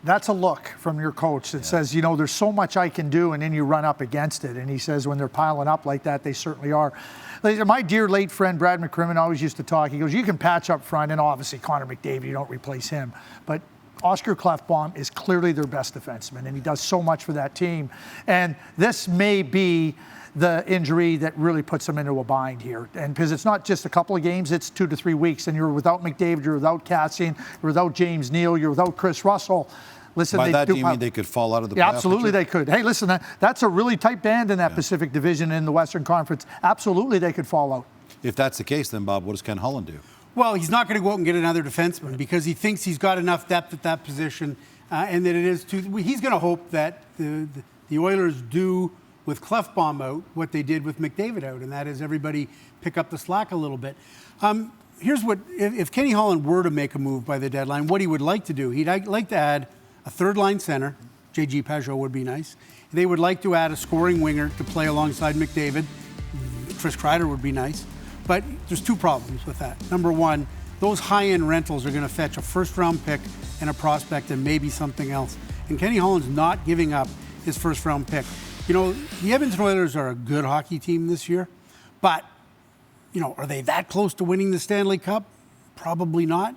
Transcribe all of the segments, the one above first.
That's a look from your coach that says, you know, there's so much I can do, and then you run up against it. And he says when they're piling up like that, they certainly are. My dear late friend Brad McCrimmon always used to talk. He goes, you can patch up front, and obviously Connor McDavid, you don't replace him. But Oscar Klefbom is clearly their best defenseman, and he does so much for that team. And this may be the injury that really puts them into a bind here. And because it's not just a couple of games, it's 2 to 3 weeks. And you're without McDavid, you're without Cassian, you're without James Neal, you're without Chris Russell. Listen, by that, do you mean they could fall out of the playoffs? Absolutely they could. Hey, listen, that's a really tight band in that Pacific Division in the Western Conference. Absolutely they could fall out. If that's the case, then, Bob, what does Ken Holland do? Well, he's not going to go out and get another defenseman because he thinks he's got enough depth at that position and that it is too. He's going to hope that the Oilers do with Klefbom out what they did with McDavid out, and that is everybody pick up the slack a little bit. Here's what, if Kenny Holland were to make a move by the deadline, what he would like to do, he'd like to add a third-line center. J.G. Peugeot would be nice. They would like to add a scoring winger to play alongside McDavid. Chris Kreider would be nice. But there's two problems with that. Number one, those high-end rentals are going to fetch a first-round pick and a prospect and maybe something else. And Kenny Holland's not giving up his first-round pick. You know, the Edmonton Oilers are a good hockey team this year, but, you know, are they that close to winning the Stanley Cup? Probably not.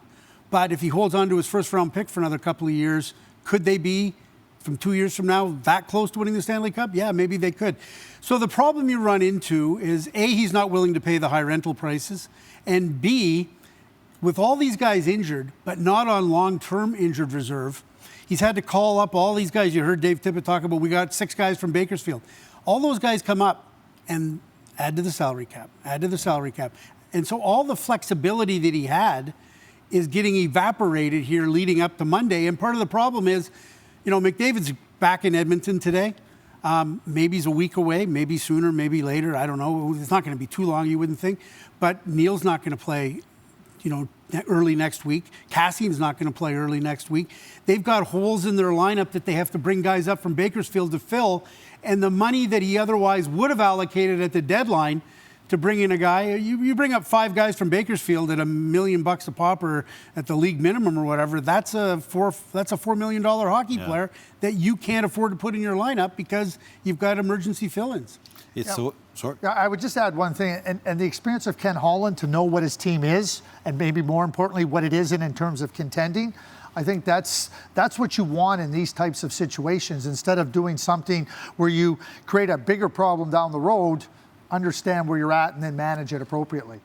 But if he holds on to his first-round pick for another couple of years, could they be, from 2 years from now, that close to winning the Stanley Cup? Yeah, maybe they could. So the problem you run into is, A, he's not willing to pay the high rental prices, and B, with all these guys injured, but not on long-term injured reserve, he's had to call up all these guys. You heard Dave Tippett talk about, we got 6 guys from Bakersfield. All those guys come up and add to the salary cap, And so all the flexibility that he had is getting evaporated here leading up to Monday. And part of the problem is, you know, McDavid's back in Edmonton today. Maybe he's a week away, maybe sooner, maybe later. I don't know. It's not going to be too long, you wouldn't think. But Neal's not going to play, you know, early next week. Cassian's not going to play early next week. They've got holes in their lineup that they have to bring guys up from Bakersfield to fill. And the money that he otherwise would have allocated at the deadline to bring in a guy, you bring up 5 guys from Bakersfield at $1 million a pop or at the league minimum or whatever, that's a $4 million hockey player that you can't afford to put in your lineup because you've got emergency fill-ins. I would just add one thing, and the experience of Ken Holland to know what his team is, and maybe more importantly, what it isn't in terms of contending. I think that's what you want in these types of situations. Instead of doing something where you create a bigger problem down the road, understand where you're at and then manage it appropriately.